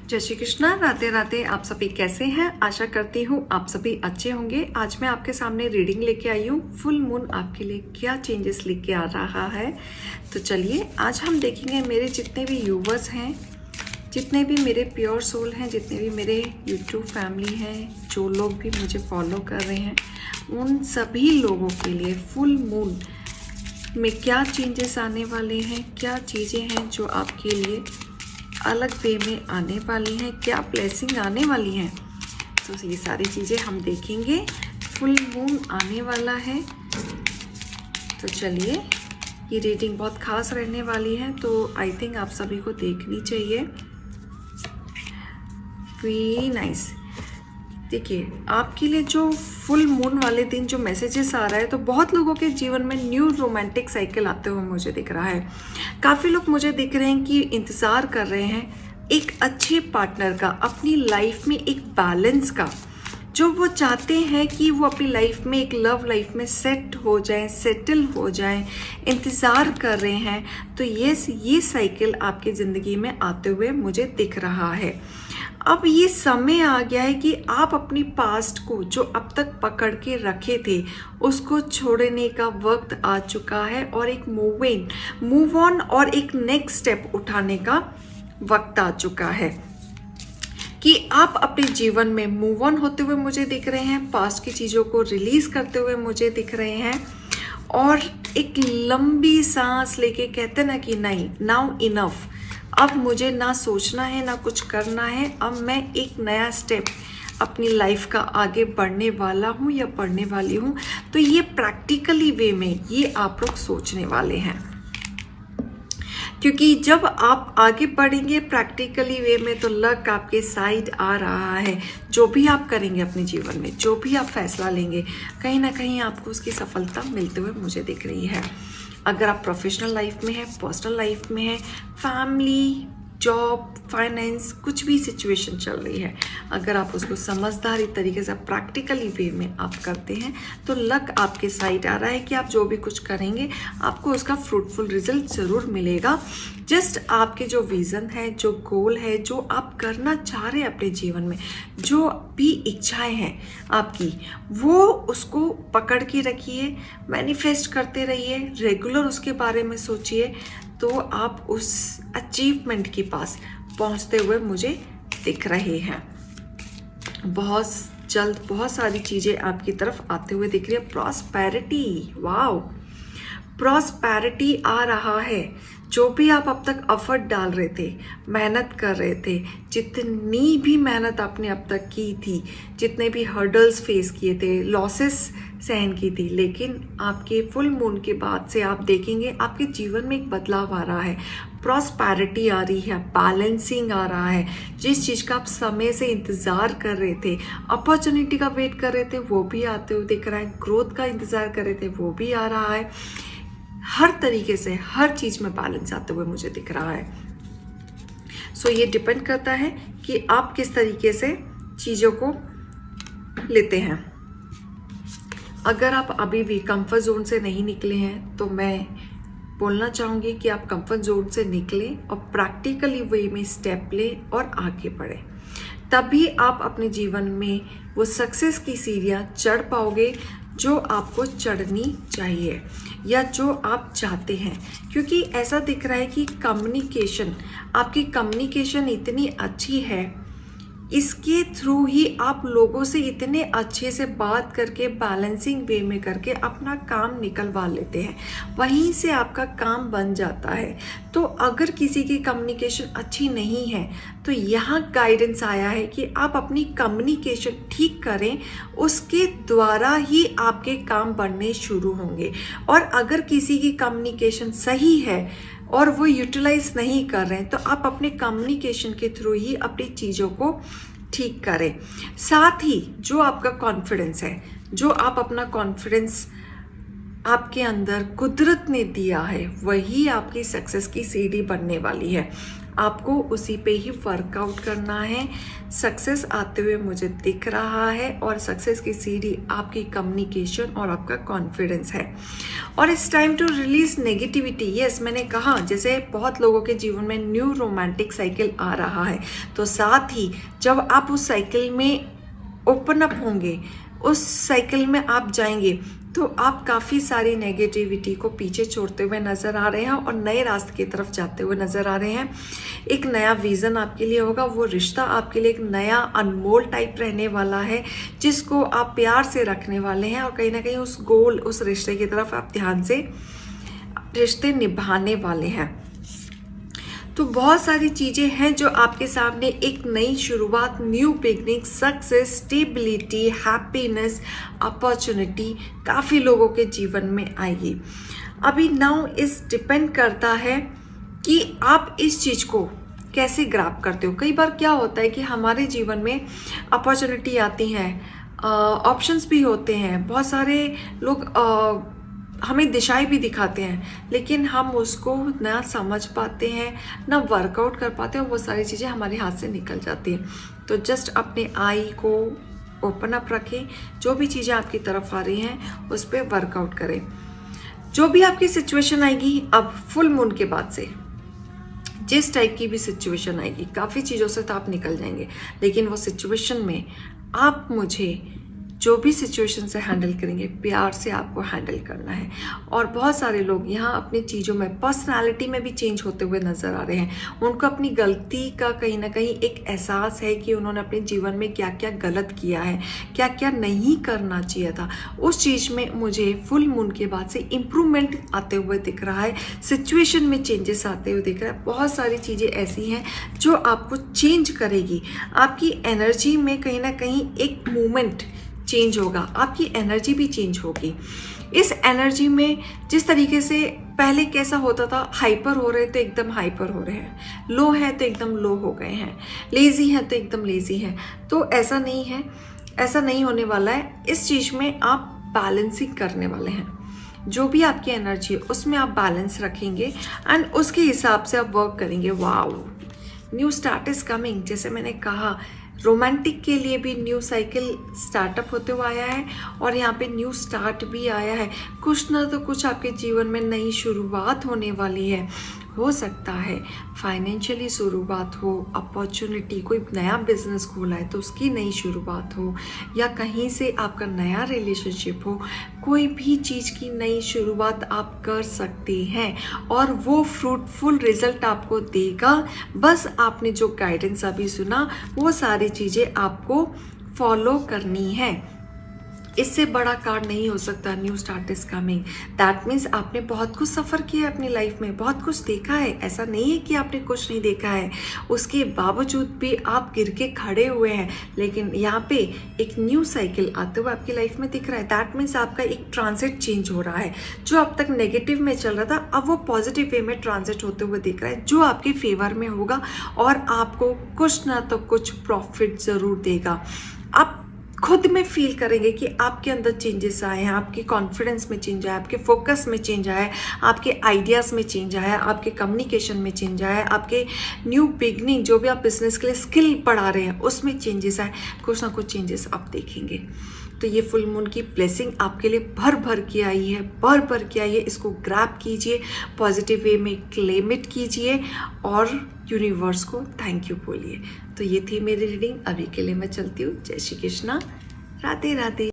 जय श्री कृष्णा। राधे राधे। आप सभी कैसे हैं? आशा करती हूँ आप सभी अच्छे होंगे। आज मैं आपके सामने रीडिंग लेके आई हूँ। फुल मून आपके लिए क्या चेंजेस लेके आ रहा है, तो चलिए आज हम देखेंगे। मेरे जितने भी व्यूवर्स हैं, जितने भी मेरे प्योर सोल हैं, जितने भी मेरे यूट्यूब फैमिली हैं, जो लोग भी मुझे फॉलो कर रहे हैं, उन सभी लोगों के लिए फुल मून में क्या चेंजेस आने वाले हैं, क्या चीज़ें हैं जो आपके लिए अलग वे में आने वाली हैं, क्या ब्लेसिंग आने वाली हैं, तो ये सारी चीज़ें हम देखेंगे। फुल मून आने वाला है, तो चलिए ये रीडिंग बहुत खास रहने वाली है, तो आई थिंक आप सभी को देखनी चाहिए। Very nice. देखिए आपके लिए जो फुल मून वाले दिन जो मैसेजेस आ रहा है, तो बहुत लोगों के जीवन में न्यू रोमांटिक साइकिल आते हुए मुझे दिख रहा है। काफ़ी लोग मुझे दिख रहे हैं कि इंतज़ार कर रहे हैं एक अच्छे पार्टनर का, अपनी लाइफ में एक बैलेंस का, जो वो चाहते हैं कि वो अपनी लाइफ में एक लव लाइफ में सेट हो जाए, सेटल हो जाए, इंतज़ार कर रहे हैं। तो ये साइकिल आपकी ज़िंदगी में आते हुए मुझे दिख रहा है। अब ये समय आ गया है कि आप अपनी पास्ट को जो अब तक पकड़ के रखे थे, उसको छोड़ने का वक्त आ चुका है और एक मूव ऑन और एक नेक्स्ट स्टेप उठाने का वक्त आ चुका है कि आप अपने जीवन में मूव ऑन होते हुए मुझे दिख रहे हैं, पास्ट की चीज़ों को रिलीज करते हुए मुझे दिख रहे हैं और एक लंबी सांस लेके कहते ना कि नहीं, नाउ इनफ, अब मुझे ना सोचना है ना कुछ करना है, अब मैं एक नया स्टेप अपनी लाइफ का आगे बढ़ने वाला हूँ या बढ़ने वाली हूँ। तो ये प्रैक्टिकली वे में ये आप लोग सोचने वाले हैं, क्योंकि जब आप आगे बढ़ेंगे प्रैक्टिकली वे में, तो लक आपके साइड आ रहा है। जो भी आप करेंगे अपने जीवन में, जो भी आप फैसला लेंगे, कहीं ना कहीं आपको उसकी सफलता मिलते हुए मुझे दिख रही है। अगर आप प्रोफेशनल लाइफ में हैं, पर्सनल लाइफ में हैं, फैमिली, जॉब, फाइनेंस, कुछ भी सिचुएशन चल रही है, अगर आप उसको समझदारी तरीके से प्रैक्टिकली वे में आप करते हैं, तो लक आपके साइड आ रहा है कि आप जो भी कुछ करेंगे आपको उसका फ्रूटफुल रिजल्ट ज़रूर मिलेगा। जस्ट आपके जो विज़न है, जो गोल है, जो आप करना चाह रहे हैं अपने जीवन में, जो भी इच्छाएं हैं आपकी, वो उसको पकड़ के रखिए, मैनिफेस्ट करते रहिए, रेगुलर उसके बारे में सोचिए, तो आप उस अचीवमेंट के पास पहुंचते हुए मुझे दिख रहे हैं। बहुत जल्द बहुत सारी चीज़ें आपकी तरफ आते हुए दिख रही है। प्रॉस्पेरिटी, वाओ, प्रॉस्पेरिटी आ रहा है। जो भी आप अब तक एफर्ट डाल रहे थे, मेहनत कर रहे थे, जितनी भी मेहनत आपने अब तक की थी, जितने भी हर्डल्स फेस किए थे, लॉसेस सहन की थी, लेकिन आपके फुल मून के बाद से आप देखेंगे आपके जीवन में एक बदलाव आ रहा है। प्रॉस्पेरिटी आ रही है, बैलेंसिंग आ रहा है। जिस चीज़ का आप समय से इंतज़ार कर रहे थे, अपॉर्चुनिटी का वेट कर रहे थे, वो भी आते हुए दिख रहा है। ग्रोथ का इंतज़ार कर रहे थे, वो भी आ रहा है। हर तरीके से हर चीज़ में बैलेंस आते हुए मुझे दिख रहा है। सो ये डिपेंड करता है कि आप किस तरीके से चीज़ों को लेते हैं। अगर आप अभी भी कंफर्ट जोन से नहीं निकले हैं, तो मैं बोलना चाहूँगी कि आप कंफर्ट जोन से निकलें और प्रैक्टिकली वे में स्टेप लें और आगे बढ़ें। तभी आप अपने जीवन में वो सक्सेस की सीढ़ियाँ चढ़ पाओगे जो आपको चढ़नी चाहिए या जो आप चाहते हैं। क्योंकि ऐसा दिख रहा है कि आपकी कम्युनिकेशन इतनी अच्छी है, इसके थ्रू ही आप लोगों से इतने अच्छे से बात करके, बैलेंसिंग वे में करके अपना काम निकलवा लेते हैं, वहीं से आपका काम बन जाता है। तो अगर किसी की कम्युनिकेशन अच्छी नहीं है, तो यहाँ गाइडेंस आया है कि आप अपनी कम्युनिकेशन ठीक करें, उसके द्वारा ही आपके काम बनने शुरू होंगे। और अगर किसी की कम्युनिकेशन सही है और वो यूटिलाइज नहीं कर रहे हैं, तो आप अपने कम्युनिकेशन के थ्रू ही अपनी चीज़ों को ठीक करें। साथ ही जो आपका कॉन्फिडेंस है, जो आप अपना कॉन्फिडेंस आपके अंदर कुदरत ने दिया है, वही आपकी सक्सेस की सीढ़ी बनने वाली है। आपको उसी पे ही वर्कआउट करना है। सक्सेस आते हुए मुझे दिख रहा है और सक्सेस की सीढ़ी आपकी कम्युनिकेशन और आपका कॉन्फिडेंस है। और it's time to release negativity. Yes, मैंने कहा जैसे बहुत लोगों के जीवन में न्यू रोमांटिक साइकिल आ रहा है, तो साथ ही जब आप उस साइकिल में ओपन अप होंगे, उस साइकिल में आप जाएंगे, तो आप काफ़ी सारी नेगेटिविटी को पीछे छोड़ते हुए नज़र आ रहे हैं और नए रास्ते की तरफ जाते हुए नज़र आ रहे हैं। एक नया विज़न आपके लिए होगा, वो रिश्ता आपके लिए एक नया अनमोल टाइप रहने वाला है, जिसको आप प्यार से रखने वाले हैं और कहीं ना कहीं उस गोल, उस रिश्ते की तरफ आप ध्यान से रिश्ते निभाने वाले हैं। तो बहुत सारी चीज़ें हैं जो आपके सामने एक नई शुरुआत, new beginning, success, stability, happiness, opportunity काफ़ी लोगों के जीवन में आएगी। अभी नाउ इस डिपेंड करता है कि आप इस चीज़ को कैसे ग्रैब करते हो। कई बार क्या होता है कि हमारे जीवन में अपॉर्चुनिटी आती हैं, ऑप्शंस भी होते हैं, बहुत सारे लोग हमें दिशाएं भी दिखाते हैं, लेकिन हम उसको ना समझ पाते हैं, ना वर्कआउट कर पाते हैं और वो सारी चीज़ें हमारे हाथ से निकल जाती हैं। तो जस्ट अपने आई को ओपन अप रखें, जो भी चीज़ें आपकी तरफ आ रही हैं उस पर वर्कआउट करें। जो भी आपकी सिचुएशन आएगी, अब फुल मून के बाद से जिस टाइप की भी सिचुएशन आएगी, काफ़ी चीज़ों से तो आप निकल जाएंगे, लेकिन वो सिचुएशन में आप मुझे जो भी सिचुएशन से हैंडल करेंगे, प्यार से आपको हैंडल करना है। और बहुत सारे लोग यहाँ अपनी चीज़ों में, पर्सनालिटी में भी चेंज होते हुए नज़र आ रहे हैं। उनको अपनी गलती का कहीं ना कहीं एक एहसास है कि उन्होंने अपने जीवन में क्या क्या गलत किया है, क्या क्या नहीं करना चाहिए था। उस चीज़ में मुझे फुल मून के बाद से इम्प्रूवमेंट आते हुए दिख रहा है, सिचुएशन में चेंजेस आते हुए दिख रहा है। बहुत सारी चीज़ें ऐसी हैं जो आपको चेंज करेगी। आपकी एनर्जी में कहीं ना कहीं एक मूवमेंट चेंज होगा, आपकी एनर्जी भी चेंज होगी। इस एनर्जी में जिस तरीके से पहले कैसा होता था, हाइपर हो रहे तो एकदम हाइपर हो रहे हैं, लो है तो एकदम लो हो गए हैं, लेज़ी है तो एकदम लेज़ी हैं, तो ऐसा नहीं है, ऐसा नहीं होने वाला है। इस चीज़ में आप बैलेंसिंग करने वाले हैं। जो भी आपकी एनर्जी है उसमें आप बैलेंस रखेंगे एंड उसके हिसाब से आप वर्क करेंगे। Wow, new start is coming. जैसे मैंने कहा, रोमांटिक के लिए भी न्यू साइकिल स्टार्टअप होते हुए आया है और यहाँ पे न्यू स्टार्ट भी आया है। कुछ ना तो कुछ आपके जीवन में नई शुरुआत होने वाली है। हो सकता है फाइनेंशियली शुरुआत हो, अपॉर्चुनिटी, कोई नया बिजनेस खोला है तो उसकी नई शुरुआत हो, या कहीं से आपका नया रिलेशनशिप हो, कोई भी चीज़ की नई शुरुआत आप कर सकते हैं और वो फ्रूटफुल रिजल्ट आपको देगा। बस आपने जो गाइडेंस अभी सुना, वो सारी चीज़ें आपको फॉलो करनी है। इससे बड़ा कार्ड नहीं हो सकता, new start is coming. That means आपने बहुत कुछ सफ़र किया है अपनी लाइफ में, बहुत कुछ देखा है। ऐसा नहीं है कि आपने कुछ नहीं देखा है, उसके बावजूद भी आप गिर के खड़े हुए हैं, लेकिन यहाँ पे एक न्यू साइकिल आते हुए आपकी लाइफ में दिख रहा है। दैट मीन्स आपका एक ट्रांजिट चेंज हो रहा है। जो अब तक नेगेटिव में चल रहा था, अब वो पॉजिटिव वे में ट्रांजिट होते हुए दिख रहा है, जो आपके फेवर में होगा और आपको कुछ ना तो कुछ प्रॉफिट ज़रूर देगा। आप खुद में फील करेंगे कि आपके अंदर चेंजेस आए हैं, आपके कॉन्फिडेंस में चेंज आया, आपके फोकस में चेंज आया, आपके आइडियाज़ में चेंज आया, आपके कम्युनिकेशन में चेंज आया, आपके न्यू बिगनिंग, जो भी आप बिजनेस के लिए स्किल पढ़ा रहे हैं उसमें चेंजेस आए। कुछ ना कुछ चेंजेस आप देखेंगे। तो ये फुल मून की ब्लेसिंग आपके लिए भर भर के आई है, भर भर के आई है। इसको ग्रैब कीजिए, पॉजिटिव वे में क्लेम इट कीजिए और यूनिवर्स को थैंक यू बोलिए। तो ये थी मेरी रीडिंग। अभी के लिए मैं चलती हूँ। जय श्री कृष्णा, राधे राधे।